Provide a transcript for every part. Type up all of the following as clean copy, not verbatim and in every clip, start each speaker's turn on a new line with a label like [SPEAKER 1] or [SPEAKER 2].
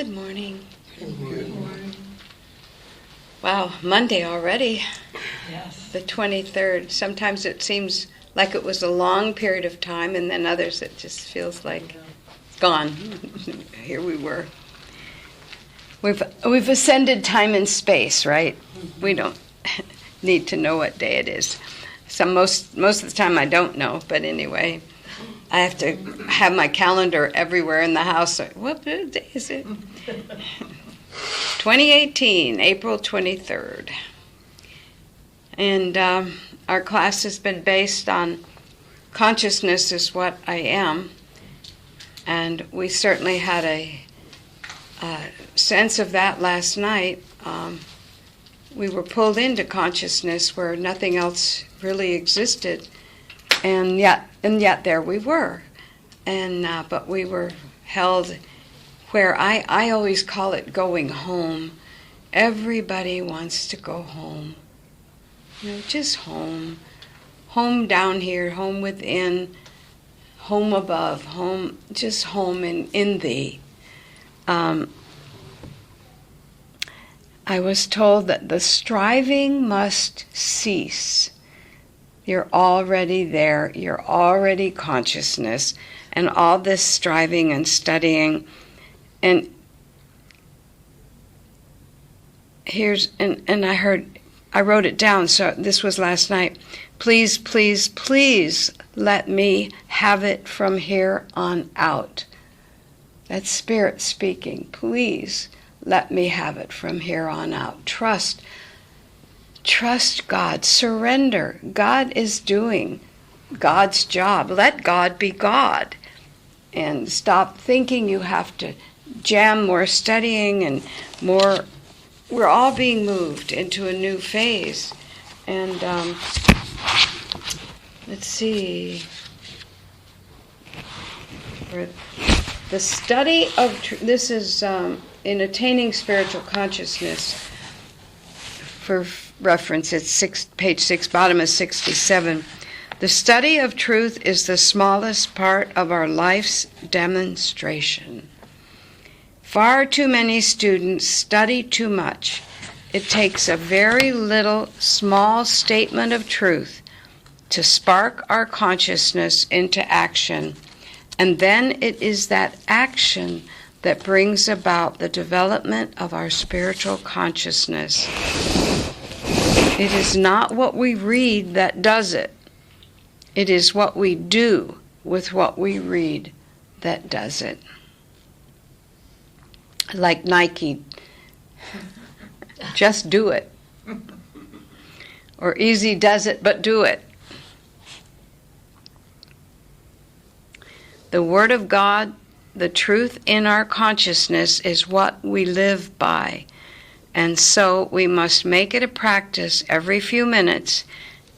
[SPEAKER 1] Good morning.
[SPEAKER 2] Good morning.
[SPEAKER 1] Wow, Monday already,
[SPEAKER 2] Yes.
[SPEAKER 1] the 23rd. Sometimes it seems like it was a long period of time, and then others it just feels like it's gone. Here we were. We've ascended time and space, right? We don't need to know what day it is. Most of the time I don't know, but anyway, I have to have my calendar everywhere in the house. What day is it? 2018, April 23rd. And our class has been based on consciousness is what I am. And we certainly had a sense of that last night. We were pulled into consciousness where nothing else really existed. And yet there we were. And but we were held where I always call it going home. Everybody wants to go home. Just home. Home down here, home within, home above, home, just home in thee. I was told that the striving must cease. You're already there. You're already consciousness. And all this striving and studying. And I wrote it down, so this was last night. Please, please, please let me have it from here on out. That's Spirit speaking. Please let me have it from here on out. Trust God. Surrender. God is doing God's job. Let God be God. And stop thinking you have to jam more studying and more. We're all being moved into a new phase. And let's see. The study of this is in Attaining Spiritual Consciousness. For reference, it's page 6, bottom of 67. The study of truth is the smallest part of our life's demonstration. Far too many students study too much. It takes a very little, small statement of truth to spark our consciousness into action, and then it is that action that brings about the development of our spiritual consciousness. It is not what we read that does it. It is what we do with what we read that does it. Like Nike, just do it. Or easy does it, but do it. The Word of God, the truth in our consciousness, is what we live by. And so we must make it a practice every few minutes,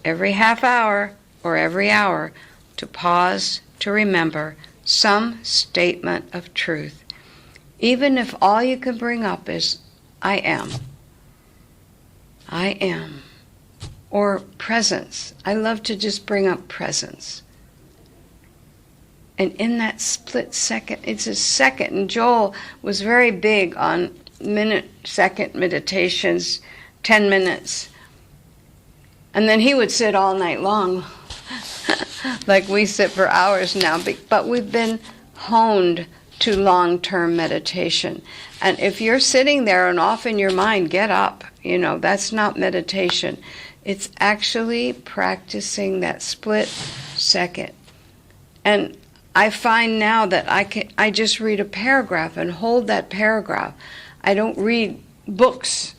[SPEAKER 1] every half hour, or every hour, to pause, to remember some statement of truth. Even if all you can bring up is, I am. I am. Or presence. I love to just bring up presence. And in that split second, it's a second. And Joel was very big on second meditations, 10 minutes. And then he would sit all night long, like we sit for hours now. But we've been honed to long-term meditation. And if you're sitting there and off in your mind, get up. That's not meditation. It's actually practicing that split second. And I find now that I just read a paragraph and hold that paragraph. I don't read books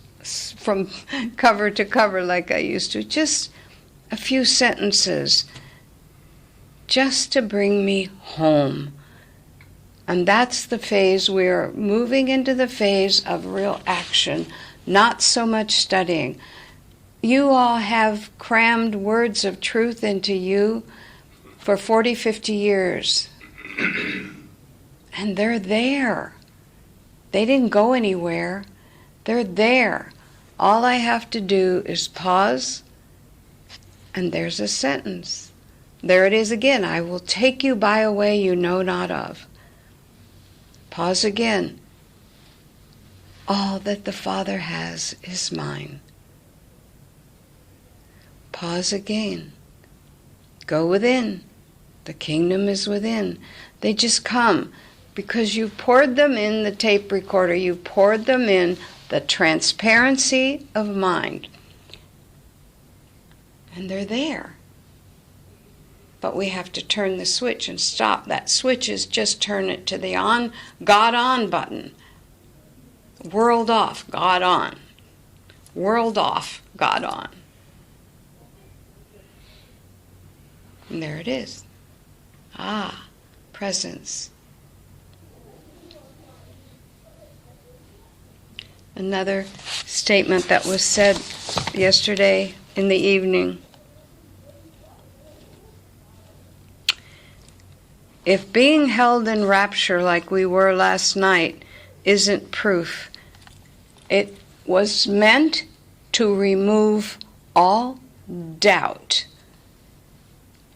[SPEAKER 1] from cover to cover like I used to. Just a few sentences just to bring me home. And that's the phase we're moving into, the phase of real action, not so much studying. You all have crammed words of truth into you for 40, 50 years. And they're there. They didn't go anywhere. They're there. All I have to do is pause, and there's a sentence. There it is again. I will take you by a way you know not of. Pause again. All that the Father has is mine. Pause again. Go within. The kingdom is within. They just come because you poured them in the tape recorder. You poured them in the transparency of mind. And they're there. But we have to turn the switch and stop. That switch is just turn it to the on, God on button. World off, God on. World off, God on. And there it is. Ah, presence. Another statement that was said yesterday in the evening. If being held in rapture like we were last night isn't proof, it was meant to remove all doubt.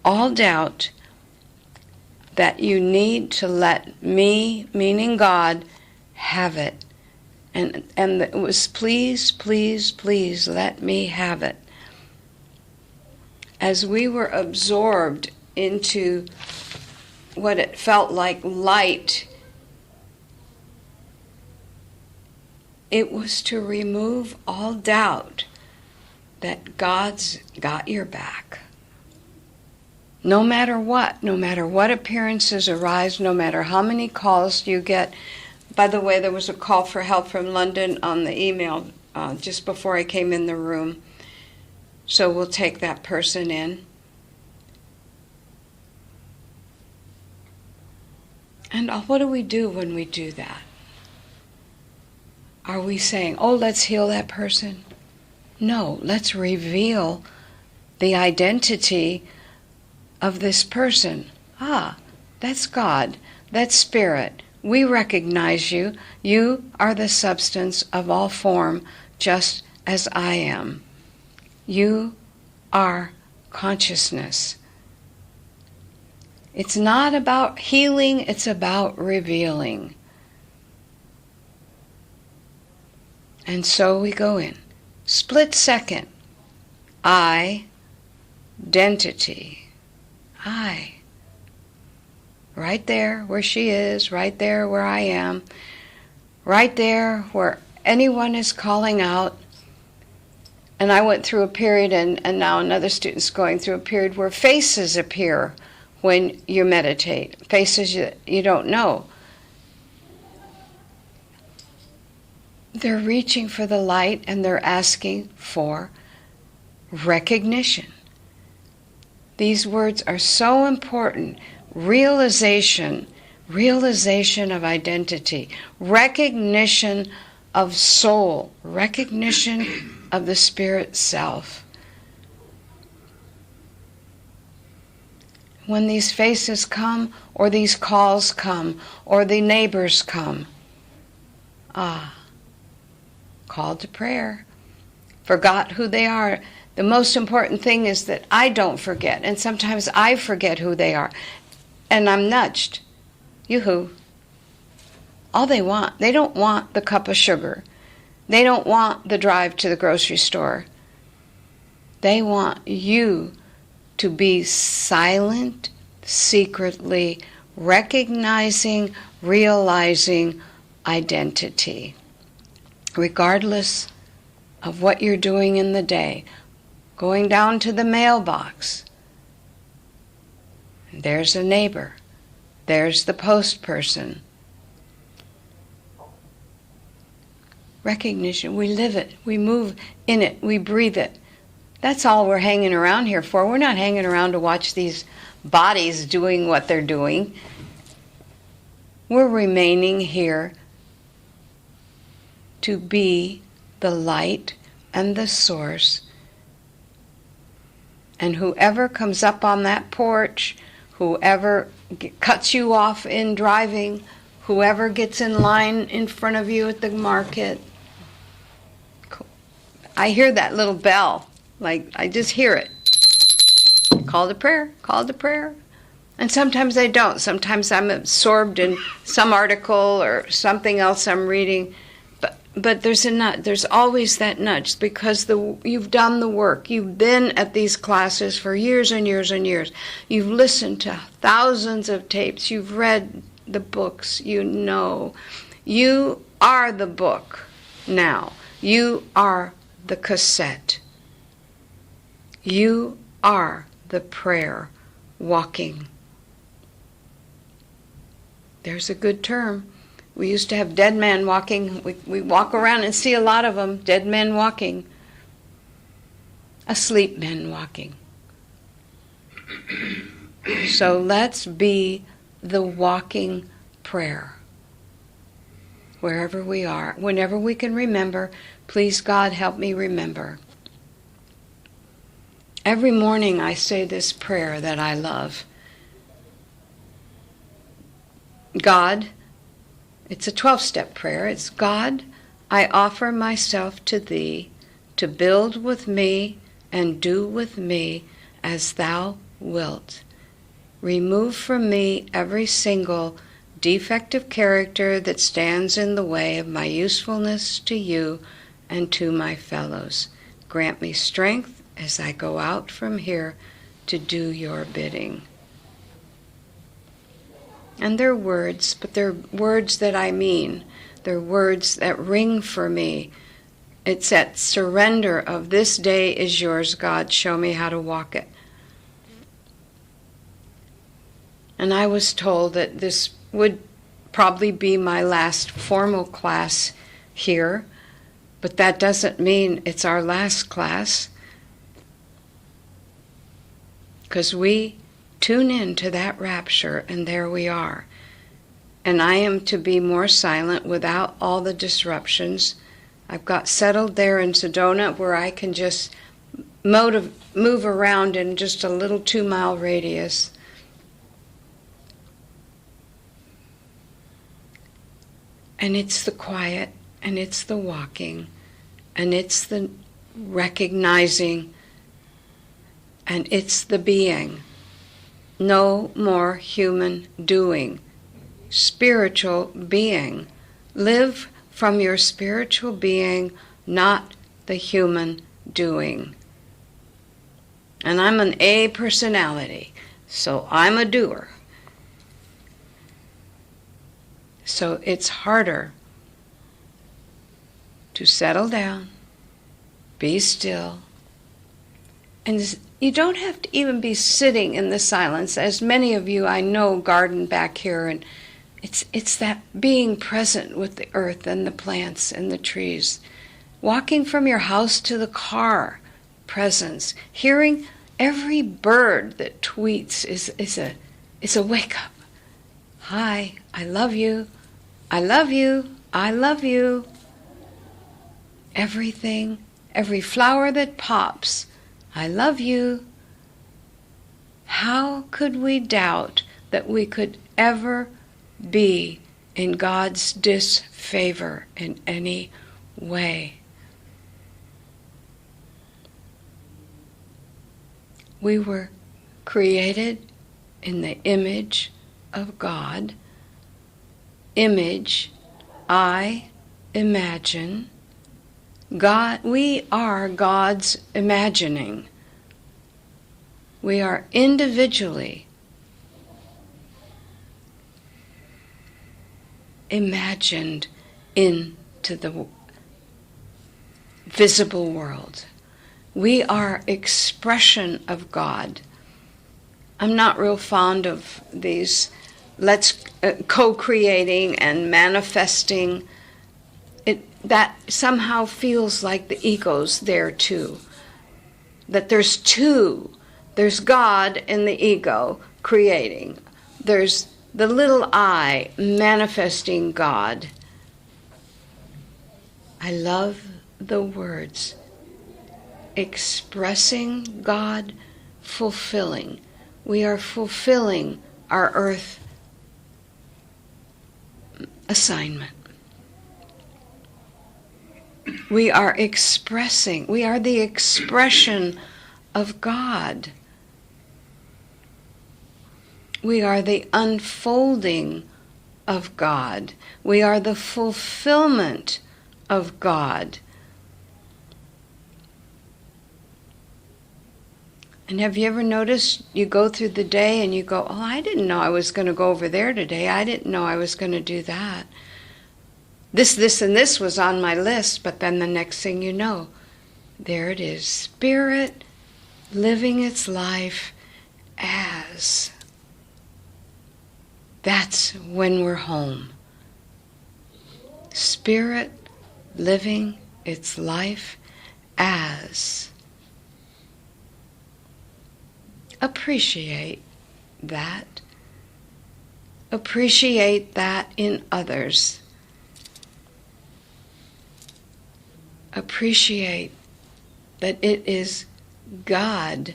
[SPEAKER 1] All doubt that you need to let me, meaning God, have it. And it was please, please, please let me have it. As we were absorbed into what it felt like light, it was to remove all doubt that God's got your back. No matter what appearances arise, no matter how many calls you get. By the way, there was a call for help from London on the email just before I came in the room. So we'll take that person in. And what do we do when we do that? Are we saying, oh, let's heal that person? No, let's reveal the identity of this person. Ah, that's God, that's Spirit. We recognize you. You are the substance of all form, just as I am. You are consciousness. It's not about healing, it's about revealing. And so we go in. Split second. Identity. I. Right there where she is, right there where I am, right there where anyone is calling out. And I went through a period, and now another student's going through a period where faces appear when you meditate. Faces you don't know. They're reaching for the light and they're asking for recognition. These words are so important. Realization of identity, recognition of soul, recognition of the spirit self. When these faces come, or these calls come, or the neighbors come, call to prayer. Forgot who they are. The most important thing is that I don't forget, and sometimes I forget who they are. And I'm nudged. Yoo-hoo. All they don't want the cup of sugar. They don't want the drive to the grocery store. They want you to be silent, secretly recognizing, realizing identity. Regardless of what you're doing in the day. Going down to the mailbox. There's a neighbor. There's the post person. Recognition. We live it. We move in it. We breathe it. That's all we're hanging around here for. We're not hanging around to watch these bodies doing what they're doing. We're remaining here to be the light and the source. And whoever comes up on that porch, whoever cuts you off in driving, whoever gets in line in front of you at the market. I hear that little bell, like I just hear it. Call to prayer, call to prayer. And sometimes I don't. Sometimes I'm absorbed in some article or something else I'm reading. But but there's a nudge. There's always that nudge because you've done the work. You've been at these classes for years and years and years. You've listened to thousands of tapes. You've read the books. You know. You are the book now. You are the cassette. You are the prayer walking. There's a good term. We used to have dead men walking. We walk around and see a lot of them, dead men walking. Asleep men walking. So let's be the walking prayer. Wherever we are, whenever we can remember, please God help me remember. Every morning I say this prayer that I love. God, it's a 12-step prayer. It's God, I offer myself to Thee to build with me and do with me as Thou wilt. Remove from me every single defective character that stands in the way of my usefulness to You and to my fellows. Grant me strength as I go out from here to do Your bidding. And they're words, but they're words that I mean. They're words that ring for me. It's that surrender of this day is Yours, God, show me how to walk it. And I was told that this would probably be my last formal class here, but that doesn't mean it's our last class, because we tune in to that rapture, and there we are. And I am to be more silent without all the disruptions. I've got settled there in Sedona where I can just move around in just a little 2-mile radius. And it's the quiet, and it's the walking, and it's the recognizing, and it's the being. No more human doing. Spiritual being. Live from your spiritual being, not the human doing. And I'm an A personality, so I'm a doer. So it's harder to settle down, be still, and you don't have to even be sitting in the silence. As many of you I know garden back here, and it's that being present with the earth and the plants and the trees. Walking from your house to the car, presence. Hearing every bird that tweets is a wake up. Hi, I love you. I love you. I love you. Everything, every flower that pops, I love you. How could we doubt that we could ever be in God's disfavor in any way? We were created in the image of God. Image, I imagine. God, we are God's imagining. We are individually imagined into the visible world. We are expression of God. I'm not real fond of these co-creating and manifesting. That somehow feels like the ego's there too. That there's two. There's God and the ego creating. There's the little I manifesting God. I love the words. Expressing God, fulfilling. We are fulfilling our earth assignment. We are expressing. We are the expression of God. We are the unfolding of God. We are the fulfillment of God. And have you ever noticed you go through the day and you go, oh, I didn't know I was going to go over there today. I didn't know I was going to do that. This, and this was on my list, but then the next thing you know, there it is. Spirit living its life as. That's when we're home. Spirit living its life as. Appreciate that. Appreciate that in others. Appreciate that it is God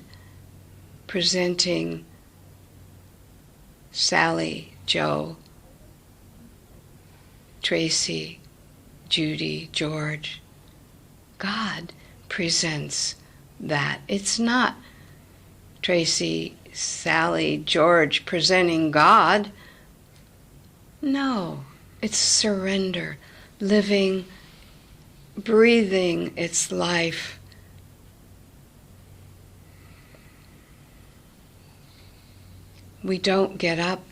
[SPEAKER 1] presenting Sally, Joe, Tracy, Judy, George. God presents that. It's not Tracy, Sally, George presenting God. No, it's surrender, living, breathing its life. We don't get up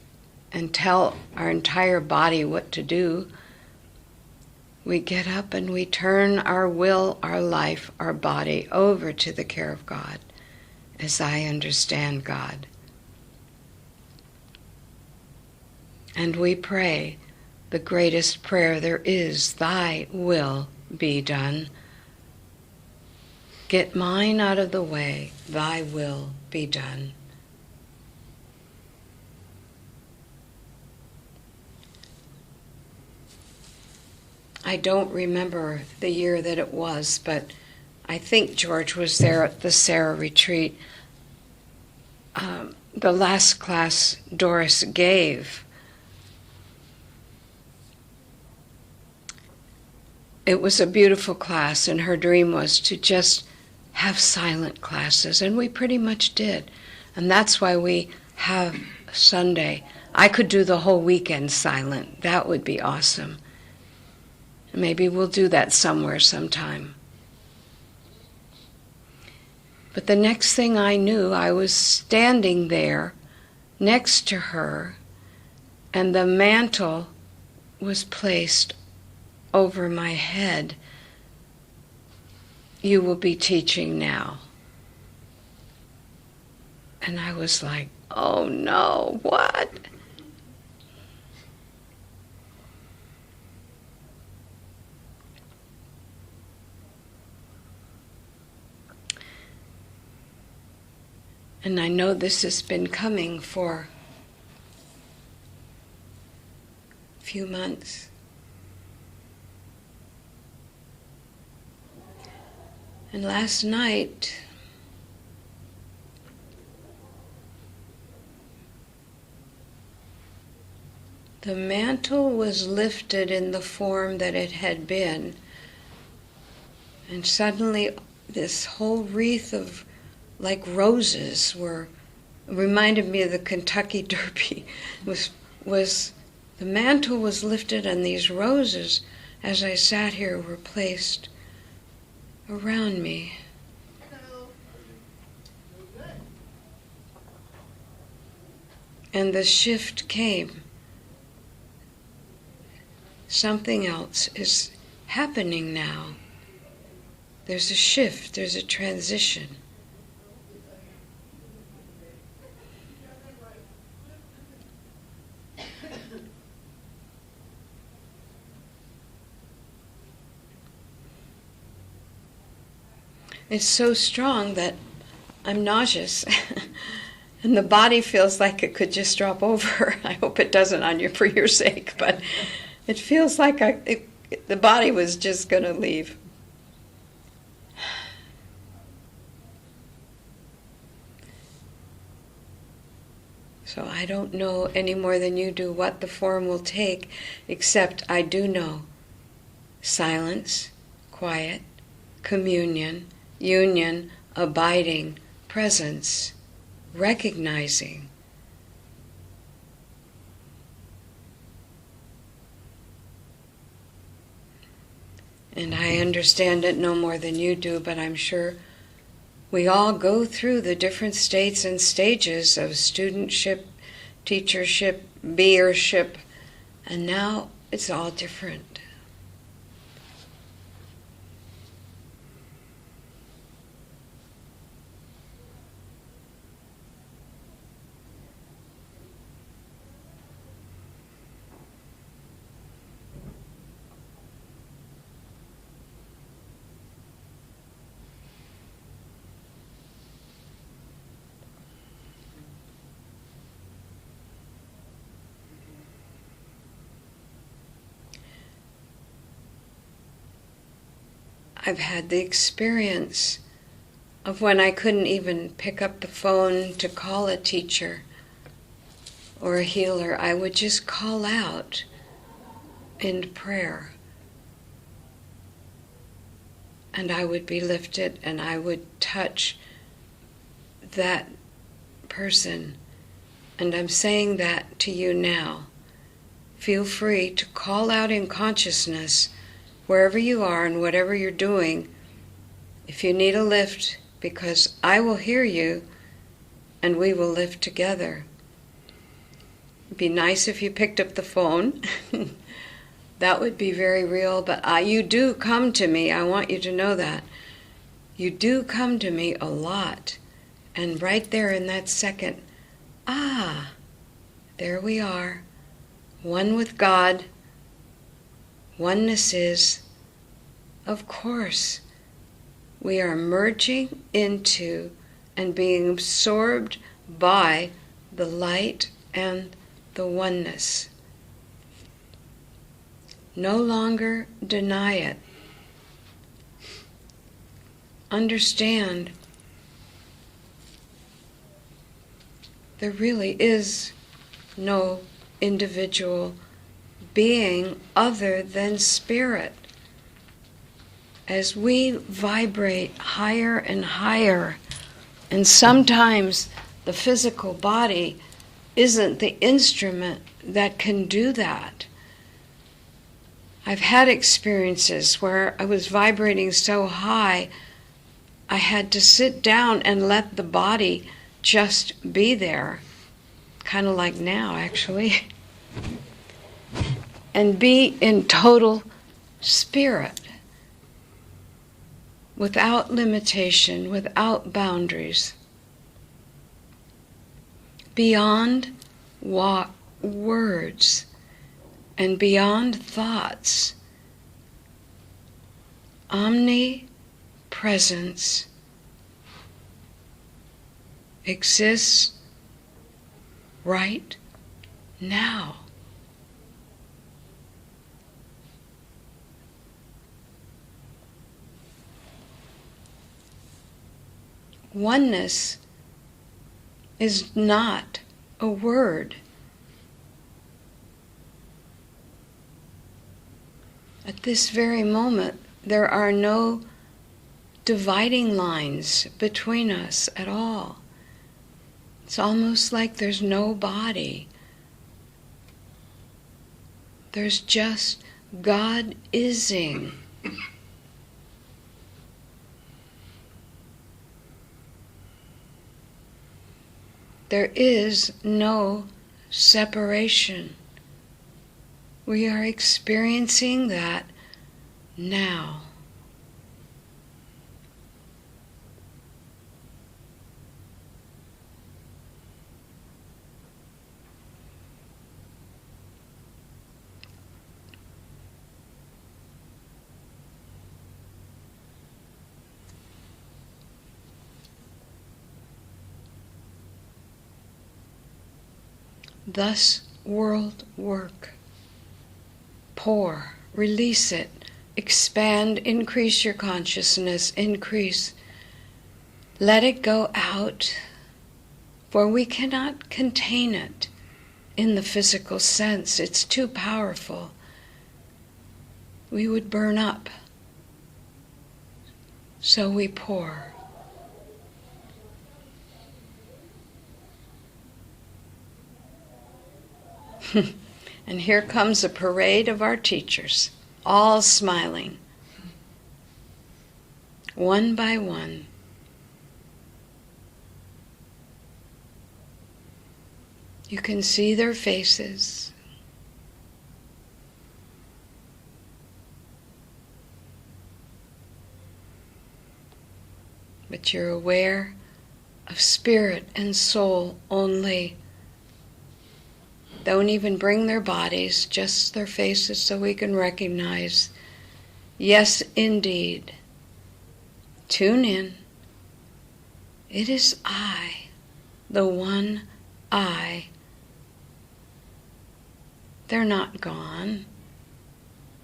[SPEAKER 1] and tell our entire body what to do. We get up and we turn our will, our life, our body over to the care of God, as I understand God. And we pray the greatest prayer there is, thy will be done. Get mine out of the way, thy will be done. I don't remember the year that it was, but I think George was there at the Sarah retreat. The last class Doris gave, it was a beautiful class, and her dream was to just have silent classes, and we pretty much did. And that's why we have Sunday. I could do the whole weekend silent. That would be awesome. Maybe we'll do that somewhere sometime. But the next thing I knew, I was standing there next to her, and the mantle was placed over my head. You will be teaching now. And I was like, oh no, what? And I know this has been coming for a few months. And last night, the mantle was lifted in the form that it had been, and suddenly this whole wreath of like roses reminded me of the Kentucky Derby. Was the mantle was lifted, and these roses, as I sat here, were placed around me. And the shift came. Something else is happening now. There's a shift, there's a transition. It's so strong that I'm nauseous, and the body feels like it could just drop over. I hope it doesn't on you for your sake, but it feels like the body was just going to leave. So I don't know any more than you do what the form will take, except I do know silence, quiet, communion, union, abiding, presence, recognizing. And I understand it no more than you do, but I'm sure we all go through the different states and stages of studentship, teachership, beership, and now it's all different. I've had the experience of when I couldn't even pick up the phone to call a teacher or a healer, I would just call out in prayer. And I would be lifted and I would touch that person. And I'm saying that to you now. Feel free to call out in consciousness wherever you are and whatever you're doing, if you need a lift, because I will hear you and we will lift together. It'd be nice if you picked up the phone. That would be very real, but you do come to me. I want you to know that. You do come to me a lot. And right there in that second, there we are, one with God. Oneness is, of course, we are merging into and being absorbed by the light and the oneness. No longer deny it. Understand there really is no individual being other than spirit. As we vibrate higher and higher, and sometimes the physical body isn't the instrument that can do that. I've had experiences where I was vibrating so high, I had to sit down and let the body just be there, kind of like now actually, and be in total spirit, without limitation, without boundaries, beyond words and beyond thoughts. Omnipresence exists right now. Oneness is not a word. At this very moment, there are no dividing lines between us at all. It's almost like there's no body. There's just God-ising. There is no separation. We are experiencing that now. Thus world work. Pour, release it, expand, increase your consciousness, increase. Let it go out, for we cannot contain it in the physical sense. It's too powerful. We would burn up. So we pour. And here comes a parade of our teachers, all smiling. one by one. You can see their faces. But you're aware of spirit and soul only. Don't even bring their bodies, just their faces, so we can recognize, yes, indeed. Tune in. It is I, the one I. They're not gone.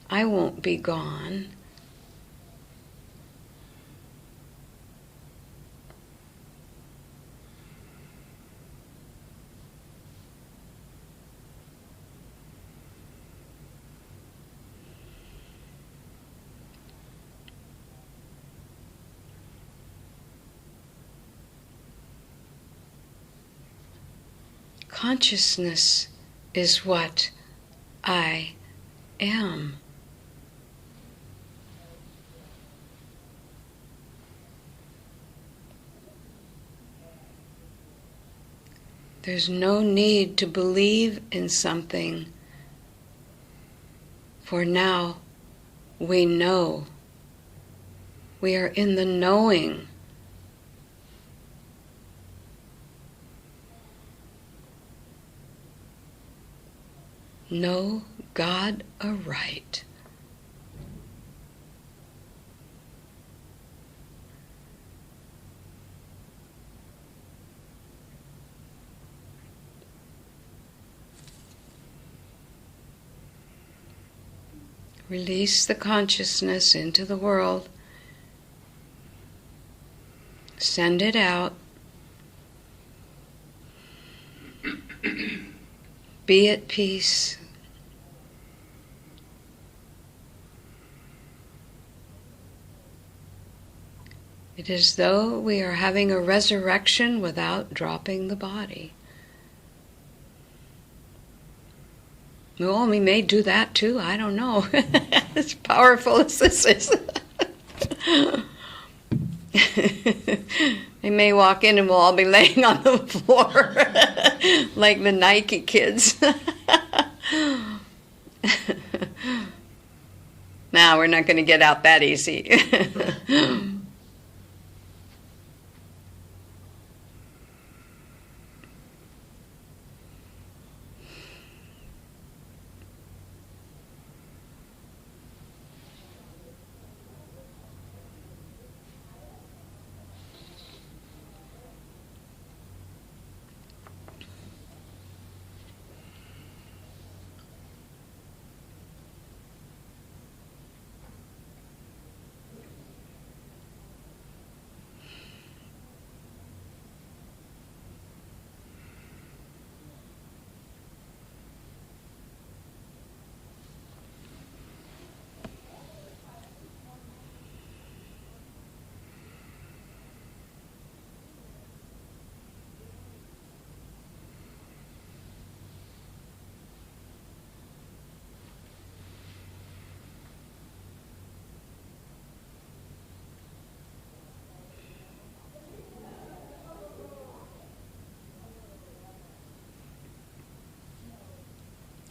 [SPEAKER 1] I won't be gone. Consciousness is what I am. There's no need to believe in something, for now we know. We are in the knowing. Know God aright. Release the consciousness into the world. Send it out. Be at peace. It is as though we are having a resurrection without dropping the body. Well, we may do that too, I don't know. As powerful as this is. They may walk in and we'll all be laying on the floor like the Nike kids. Nah, we're not going to get out that easy.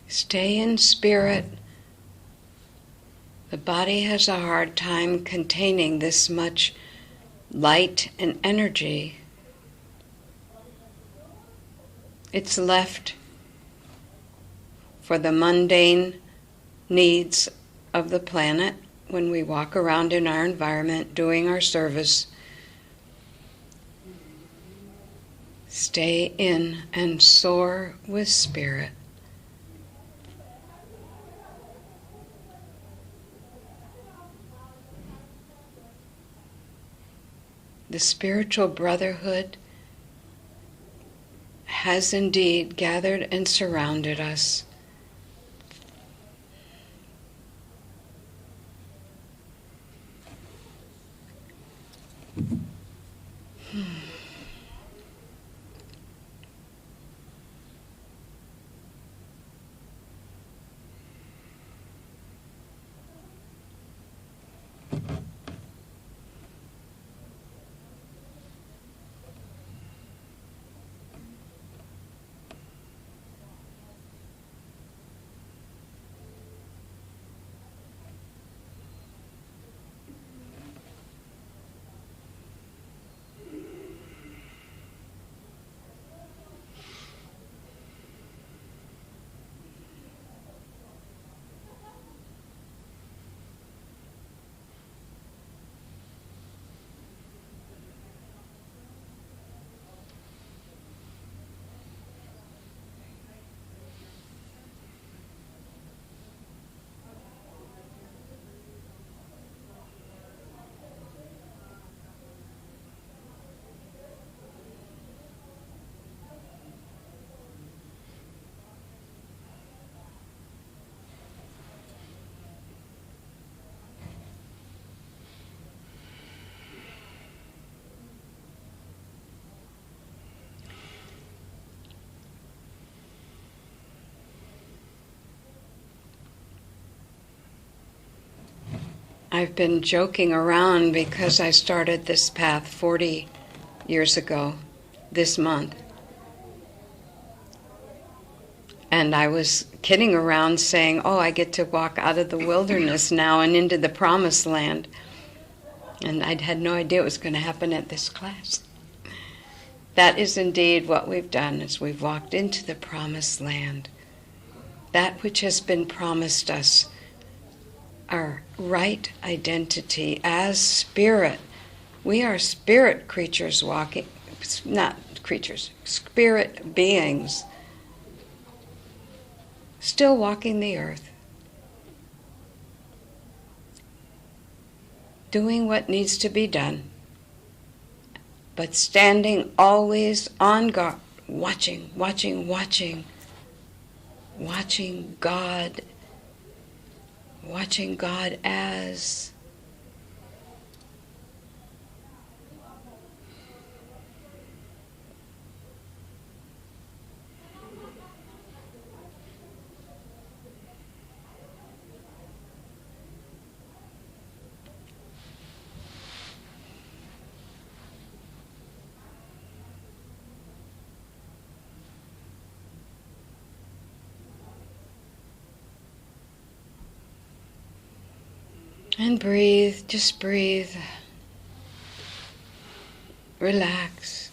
[SPEAKER 1] Stay in spirit. The body has a hard time containing this much light and energy. It's left for the mundane needs of the planet when we walk around in our environment doing our service. Stay in and soar with spirit. The spiritual brotherhood has indeed gathered and surrounded us. I've been joking around because I started this path 40 years ago this month. And I was kidding around saying, oh, I get to walk out of the wilderness now and into the promised land. And I'd had no idea it was going to happen at this class. That is indeed what we've done, is we've walked into the promised land. That which has been promised us, our right identity as spirit. We are spirit creatures walking, not creatures, spirit beings, still walking the earth, doing what needs to be done, but standing always on guard, watching God, watching God as and breathe, just breathe. Relax.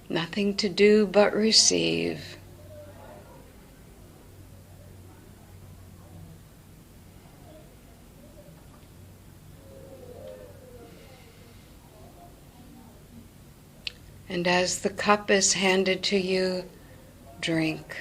[SPEAKER 1] Nothing to do but receive. And as the cup is handed to you, drink.